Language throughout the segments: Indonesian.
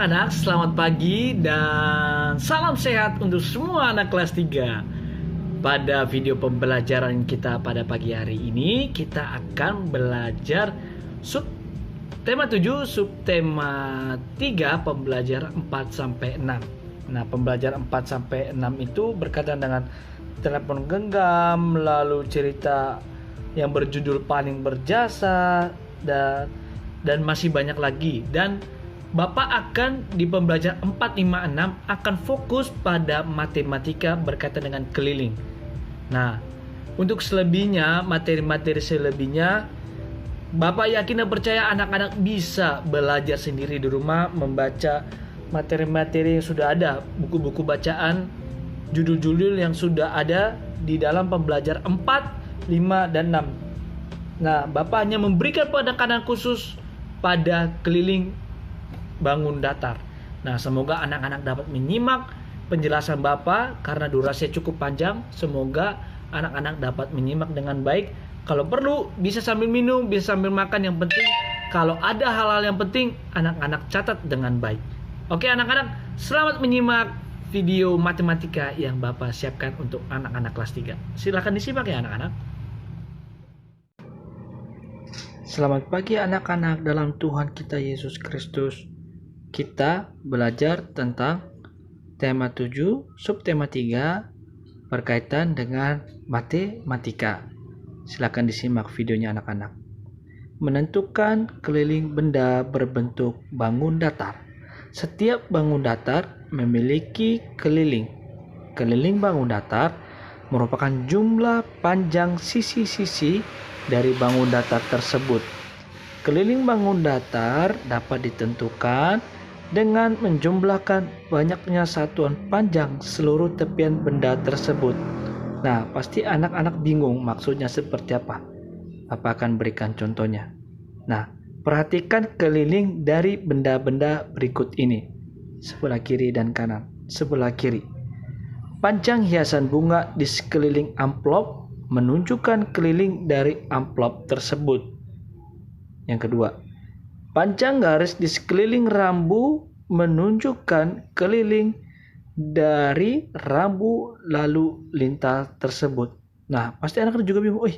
anak-anak, selamat pagi dan salam sehat untuk semua anak kelas 3. Pada video pembelajaran kita pada pagi hari ini, kita akan belajar sub tema 7, sub tema 3, pembelajaran 4 sampai 6. Nah, pembelajaran 4 sampai 6 itu berkaitan dengan telepon genggam, lalu cerita yang berjudul paling berjasa dan masih banyak lagi. Dan Bapak akan di pembelajaran 4, 5, 6 akan fokus pada matematika berkaitan dengan keliling. Nah, untuk selebihnya, materi-materi selebihnya, Bapak yakin dan percaya anak-anak bisa belajar sendiri di rumah, membaca materi-materi yang sudah ada, buku-buku bacaan, judul-judul yang sudah ada di dalam pembelajaran 4, 5, dan 6. Nah, Bapak hanya memberikan penekanan khusus pada keliling bangun datar. Nah, semoga anak-anak dapat menyimak penjelasan Bapak karena durasinya cukup panjang. Semoga anak-anak dapat menyimak dengan baik. Kalau perlu bisa sambil minum, bisa sambil makan. Yang penting kalau ada hal-hal yang penting, anak-anak catat dengan baik. Oke anak-anak, selamat menyimak video matematika yang Bapak siapkan untuk anak-anak kelas 3. Silakan disimak ya anak-anak. Selamat pagi anak-anak dalam Tuhan kita Yesus Kristus. Kita belajar tentang tema 7, subtema 3 berkaitan dengan matematika. Silakan disimak videonya anak-anak. Menentukan keliling benda berbentuk bangun datar. Setiap bangun datar memiliki keliling. Keliling bangun datar merupakan jumlah panjang sisi-sisi dari bangun datar tersebut. Keliling bangun datar dapat ditentukan dengan menjumlahkan banyaknya satuan panjang seluruh tepian benda tersebut. Nah, pasti anak-anak bingung maksudnya seperti apa. Bapak akan berikan contohnya. Nah, perhatikan keliling dari benda-benda berikut ini. Sebelah kiri dan kanan. Sebelah kiri. Panjang hiasan bunga di sekeliling amplop menunjukkan keliling dari amplop tersebut. Yang kedua, panjang garis di sekeliling rambu menunjukkan keliling dari rambu lalu lintas tersebut. Nah, pasti anak juga bingung,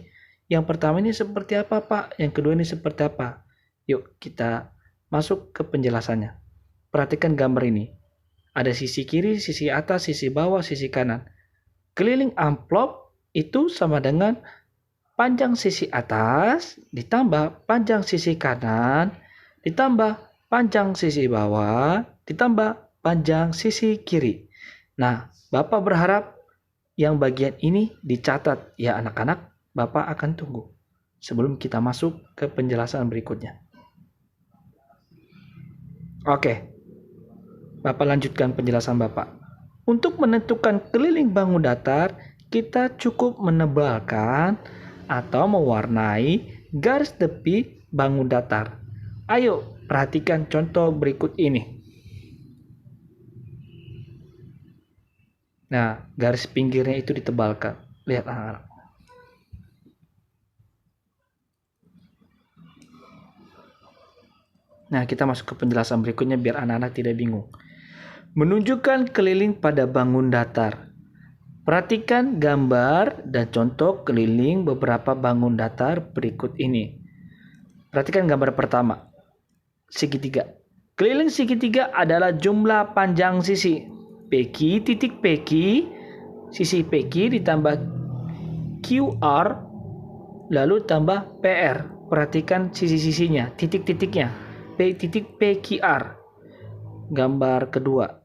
yang pertama ini seperti apa Pak? Yang kedua ini seperti apa? Yuk kita masuk ke penjelasannya. Perhatikan gambar ini. Ada sisi kiri, sisi atas, sisi bawah, sisi kanan. Keliling amplop itu sama dengan panjang sisi atas ditambah panjang sisi kanan ditambah panjang sisi bawah ditambah panjang sisi kiri. Nah, Bapak berharap yang bagian ini dicatat ya anak-anak. Bapak akan tunggu sebelum kita masuk ke penjelasan berikutnya. Oke, Bapak lanjutkan penjelasan Bapak. Untuk menentukan keliling bangun datar, kita cukup menebalkan atau mewarnai garis tepi bangun datar. Ayo perhatikan contoh berikut ini. Nah, garis pinggirnya itu ditebalkan. Lihat anak-anak. Nah, kita masuk ke penjelasan berikutnya biar anak-anak tidak bingung. Menunjukkan keliling pada bangun datar. Perhatikan gambar dan contoh keliling beberapa bangun datar berikut ini. Perhatikan gambar pertama. Segitiga. Keliling segitiga adalah jumlah panjang sisi. PQ titik PQ, sisi PQ ditambah QR, lalu tambah PR. Perhatikan sisi-sisinya, titik-titiknya. P titik PQR. Gambar kedua.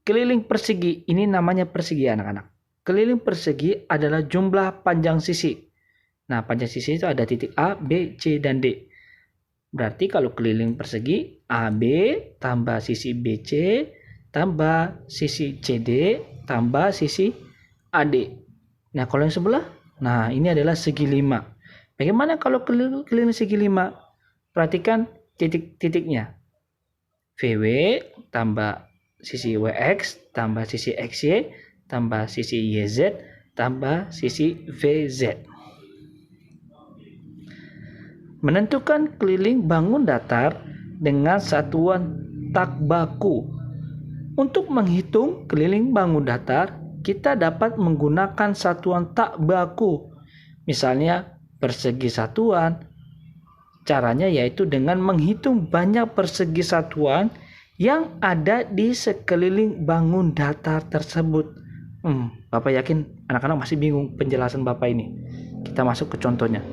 Keliling persegi, ini namanya persegi anak-anak. Keliling persegi adalah jumlah panjang sisi. Nah, panjang sisi itu ada titik A, B, C, dan D. Berarti kalau keliling persegi, AB tambah sisi BC, tambah sisi CD, tambah sisi AD. Nah, kalau yang sebelah, nah ini adalah segi 5. Bagaimana kalau keliling segi 5? Perhatikan titik-titiknya. VW tambah sisi WX, tambah sisi XY, tambah sisi YZ, tambah sisi VZ. Menentukan keliling bangun datar dengan satuan tak baku. Untuk menghitung keliling bangun datar, kita dapat menggunakan satuan tak baku. Misalnya persegi satuan. Caranya yaitu dengan menghitung banyak persegi satuan yang ada di sekeliling bangun datar tersebut. Bapak yakin anak-anak masih bingung penjelasan Bapak ini. Kita masuk ke contohnya.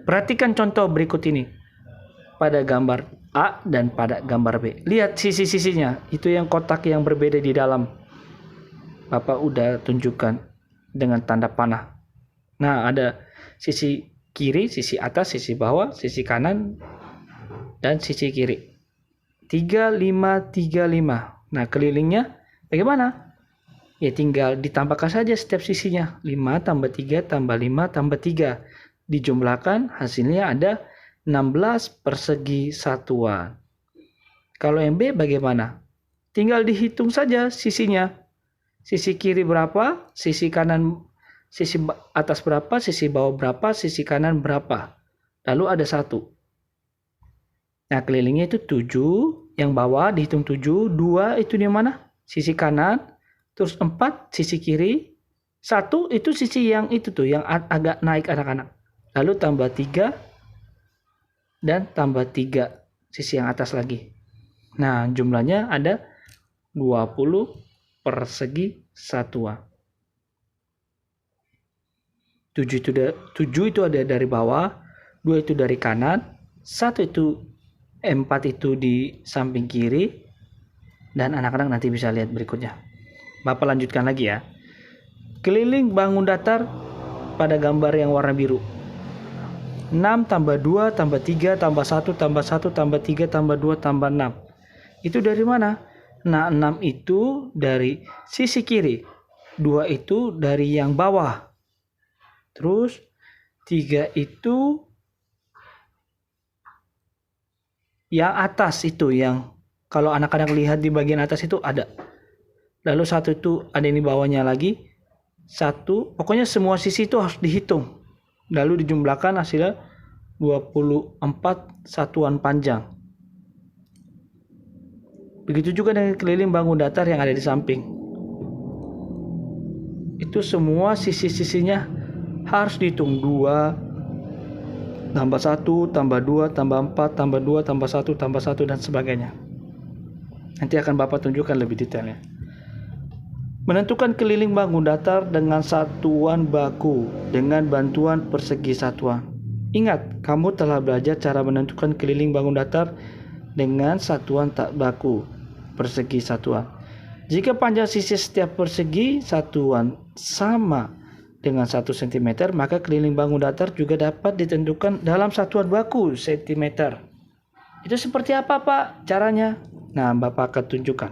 Perhatikan contoh berikut ini. Pada gambar A dan pada gambar B. Lihat sisi-sisinya. Itu yang kotak yang berbeda di dalam. Bapak udah tunjukkan dengan tanda panah. Nah, ada sisi kiri, sisi atas, sisi bawah, sisi kanan, dan sisi kiri. 3, 5, 3, 5. Nah, kelilingnya bagaimana? Ya tinggal ditambahkan saja setiap sisinya. 5 tambah 3 tambah 5 tambah 3. Dijumlahkan hasilnya ada 16 persegi satuan. Kalau yang B bagaimana? Tinggal dihitung saja sisinya. Sisi kiri berapa, sisi kanan, sisi atas berapa, sisi bawah berapa, sisi kanan berapa. Lalu ada 1. Nah, kelilingnya itu 7, yang bawah dihitung 7, 2 itu di mana? Sisi kanan, terus 4 sisi kiri, 1 itu sisi yang itu tuh, yang agak naik anak-anak. Lalu tambah 3, dan tambah 3 sisi yang atas lagi. Nah, jumlahnya ada 20 persegi satuan. 7 itu ada dari bawah, 2 itu dari kanan, 4 itu di samping kiri, dan anak-anak nanti bisa lihat berikutnya. Bapak lanjutkan lagi ya. Keliling bangun datar pada gambar yang warna biru. 6 tambah 2 tambah 3 tambah 1 tambah 1 tambah 3 tambah 2 tambah 6. Itu dari mana? Nah, 6 itu dari sisi kiri. 2 itu dari yang bawah. Terus 3 itu yang atas itu, yang kalau anak-anak lihat di bagian atas itu ada. Lalu 1 itu ada di bawahnya lagi. 1, pokoknya semua sisi itu harus dihitung. Lalu dijumlahkan hasilnya 24 satuan panjang. Begitu juga dengan keliling bangun datar yang ada di samping. Itu semua sisi-sisinya harus dihitung. 2 tambah 1 tambah 2 tambah 4 tambah 2 tambah 1 tambah 1 dan sebagainya. Nanti akan Bapak tunjukkan lebih detailnya. Menentukan keliling bangun datar dengan satuan baku dengan bantuan persegi satuan. Ingat, kamu telah belajar cara menentukan keliling bangun datar dengan satuan tak baku, persegi satuan. Jika panjang sisi setiap persegi satuan sama dengan 1 cm, maka keliling bangun datar juga dapat ditentukan dalam satuan baku cm. Itu seperti apa, Pak, caranya? Nah, Bapak akan tunjukkan.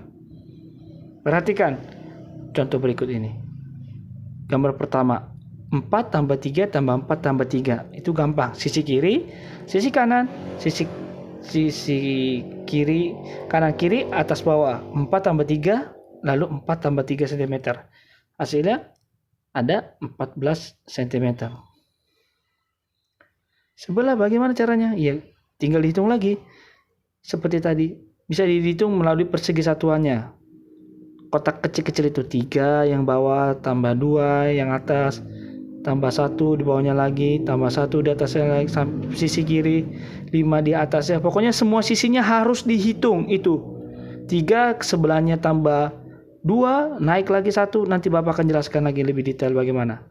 Perhatikan contoh berikut ini. Gambar pertama, 4 tambah 3 tambah 4 tambah 3. Itu gampang. Sisi kiri, sisi kanan, sisi kiri, kanan kiri, atas bawah. 4 tambah 3, lalu 4 tambah 3 cm. Hasilnya ada 14 cm. Sebelah bagaimana caranya? Ya, tinggal dihitung lagi. Seperti tadi, bisa dihitung melalui persegi satuannya. Kotak kecil-kecil itu 3 yang bawah, tambah 2 yang atas, tambah 1 di bawahnya lagi, tambah 1 di atasnya lagi, sisi kiri, 5 di atasnya. Pokoknya semua sisinya harus dihitung itu. 3 sebelahnya tambah 2, naik lagi 1, nanti Bapak akan jelaskan lagi lebih detail bagaimana.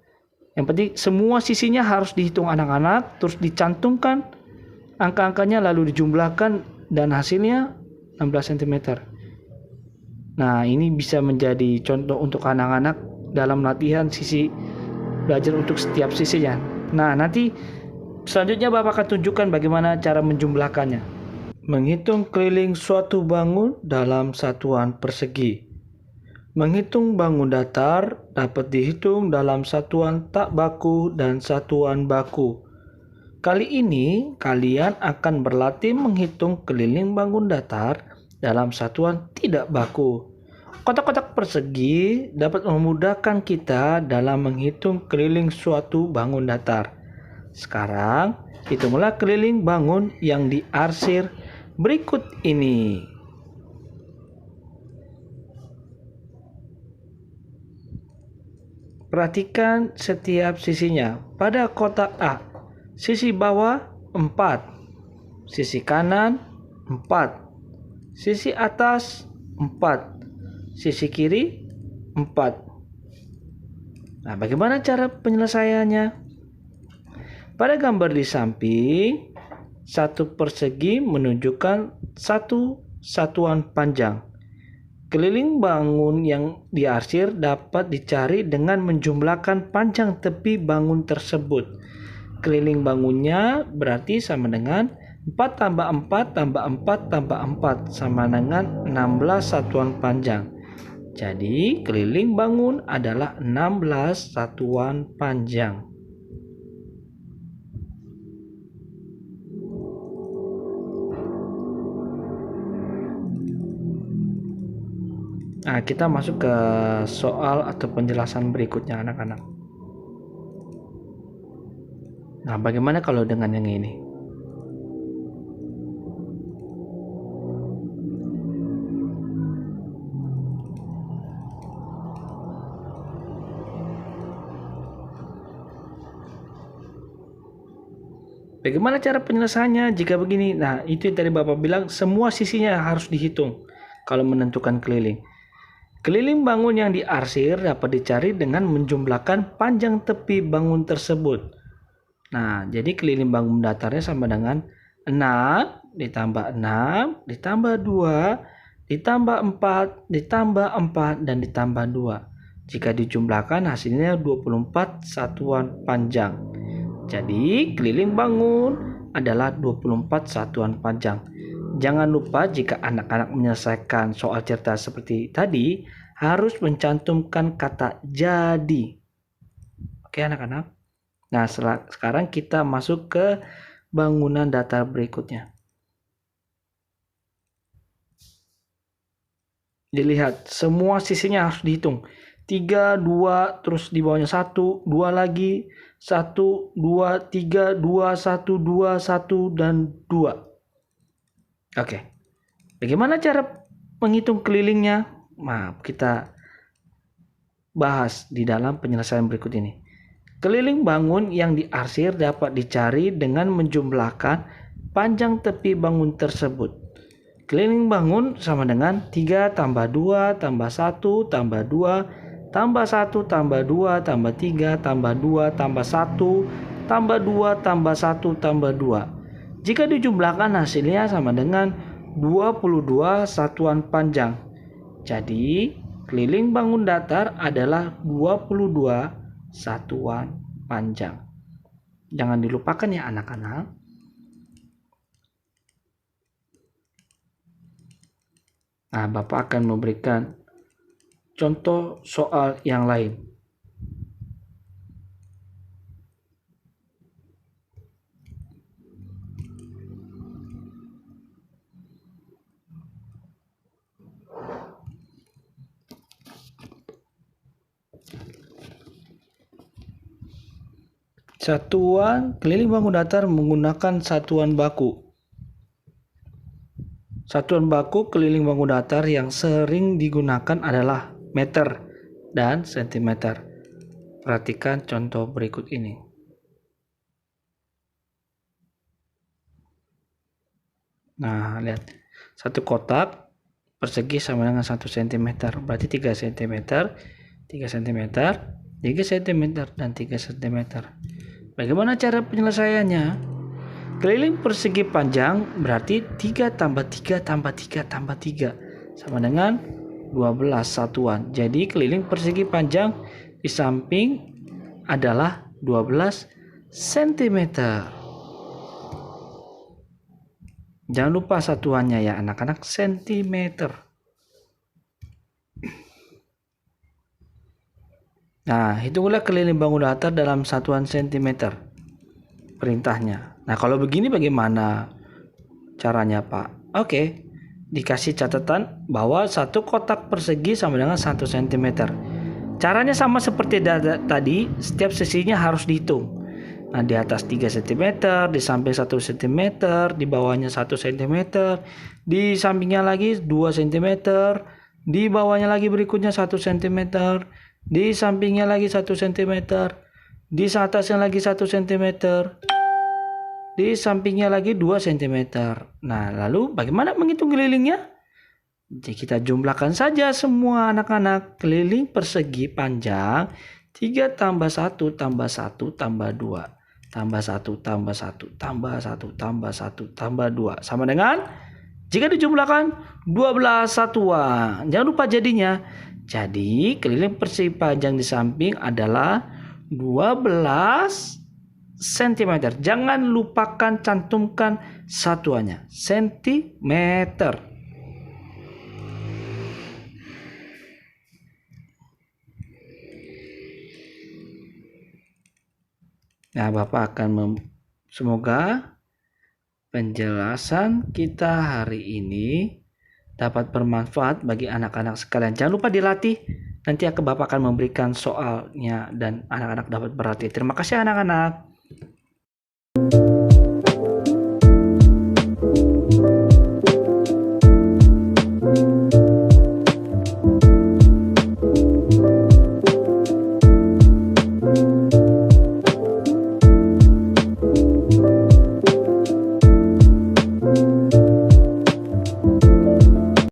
Yang penting semua sisinya harus dihitung anak-anak, terus dicantumkan angka-angkanya, lalu dijumlahkan, dan hasilnya 16 cm. Nah, ini bisa menjadi contoh untuk anak-anak dalam latihan sisi belajar untuk setiap sisinya. Nah, nanti selanjutnya Bapak akan tunjukkan bagaimana cara menjumlahkannya. Menghitung keliling suatu bangun dalam satuan persegi. Menghitung bangun datar dapat dihitung dalam satuan tak baku dan satuan baku. Kali ini kalian akan berlatih menghitung keliling bangun datar dalam satuan tidak baku. Kotak-kotak persegi dapat memudahkan kita dalam menghitung keliling suatu bangun datar. Sekarang, hitunglah keliling bangun yang diarsir berikut ini. Perhatikan setiap sisinya. Pada kotak A, sisi bawah 4, sisi kanan 4, sisi atas 4, sisi kiri 4. Nah, bagaimana cara penyelesaiannya? Pada gambar di samping, satu persegi menunjukkan satu satuan panjang. Keliling bangun yang diarsir dapat dicari dengan menjumlahkan panjang tepi bangun tersebut. Keliling bangunnya berarti sama dengan 4 tambah 4 tambah 4 tambah 4 sama dengan 16 satuan panjang. Jadi keliling bangun adalah 16 satuan panjang. Nah, kita masuk ke soal atau penjelasan berikutnya anak-anak. Nah, bagaimana kalau dengan yang ini? Bagaimana cara penyelesaiannya jika begini? Nah, itu yang tadi Bapak bilang, semua sisinya harus dihitung kalau menentukan keliling. Keliling bangun yang diarsir dapat dicari dengan menjumlahkan panjang tepi bangun tersebut. Nah, jadi keliling bangun datarnya sama dengan 6 ditambah 6 ditambah 2 ditambah 4 ditambah 4 dan ditambah 2. Jika dijumlahkan hasilnya 24 satuan panjang. Jadi keliling bangun adalah 24 satuan panjang. Jangan lupa jika anak-anak menyelesaikan soal cerita seperti tadi, harus mencantumkan kata jadi. Oke anak-anak. Nah sekarang kita masuk ke bangunan datar berikutnya. Dilihat, semua sisinya harus dihitung. 3, 2, terus di bawahnya 1, 2 lagi, 1, 2, 3, 2, 1, 2, 1, dan 2. Oke, bagaimana cara menghitung kelilingnya? Nah, kita bahas di dalam penyelesaian berikut ini. Keliling bangun yang diarsir dapat dicari dengan menjumlahkan panjang tepi bangun tersebut. Keliling bangun sama dengan 3 tambah 2 tambah 1 tambah 2 tambah 1 tambah 2 tambah 3 tambah 2 tambah 1 tambah 2 tambah 1 tambah 2. Jika dijumlahkan hasilnya sama dengan 22 satuan panjang. Jadi keliling bangun datar adalah 22 satuan panjang. Jangan dilupakan ya anak-anak. Nah, Bapak akan memberikan contoh soal yang lain. Satuan keliling bangun datar menggunakan satuan baku. Satuan baku keliling bangun datar yang sering digunakan adalah meter dan sentimeter. Perhatikan contoh berikut ini. Nah, lihat. Satu kotak persegi sama dengan 1 cm. Berarti 3 cm, 3 cm, 3 cm, dan 3 cm. Bagaimana cara penyelesaiannya? Keliling persegi panjang berarti 3 tambah 3 tambah 3 tambah 3 sama dengan 12 satuan. Jadi keliling persegi panjang di samping adalah 12 cm. Jangan lupa satuannya ya anak-anak, sentimeter. Nah, hitunglah keliling bangun datar dalam satuan sentimeter. Perintahnya. Nah, kalau begini bagaimana caranya, Pak? Oke, dikasih catatan bahwa satu kotak persegi sama dengan 1 cm. Caranya sama seperti tadi, setiap sisinya harus dihitung. Nah, di atas 3 cm, di samping 1 cm, di bawahnya 1 cm, di sampingnya lagi 2 cm, di bawahnya lagi berikutnya 1 cm, Di sampingnya lagi 1 cm. Di atasnya lagi 1 cm. Di sampingnya lagi 2 cm. Nah, lalu bagaimana menghitung kelilingnya? Jadi kita jumlahkan saja semua anak-anak. Keliling persegi panjang 3 tambah 1 tambah 1 tambah 2 tambah 1 tambah 1 tambah 1 tambah 1 tambah 2 sama dengan, jika dijumlahkan, 12 satuan. Jangan lupa jadinya. Jadi keliling persegi panjang di samping adalah 12 cm. Jangan lupakan cantumkan satuannya, sentimeter. Nah, Bapak akan semoga penjelasan kita hari ini dapat bermanfaat bagi anak-anak sekalian. Jangan lupa dilatih. Nanti Bapak akan memberikan soalnya dan anak-anak dapat berlatih. Terima kasih anak-anak.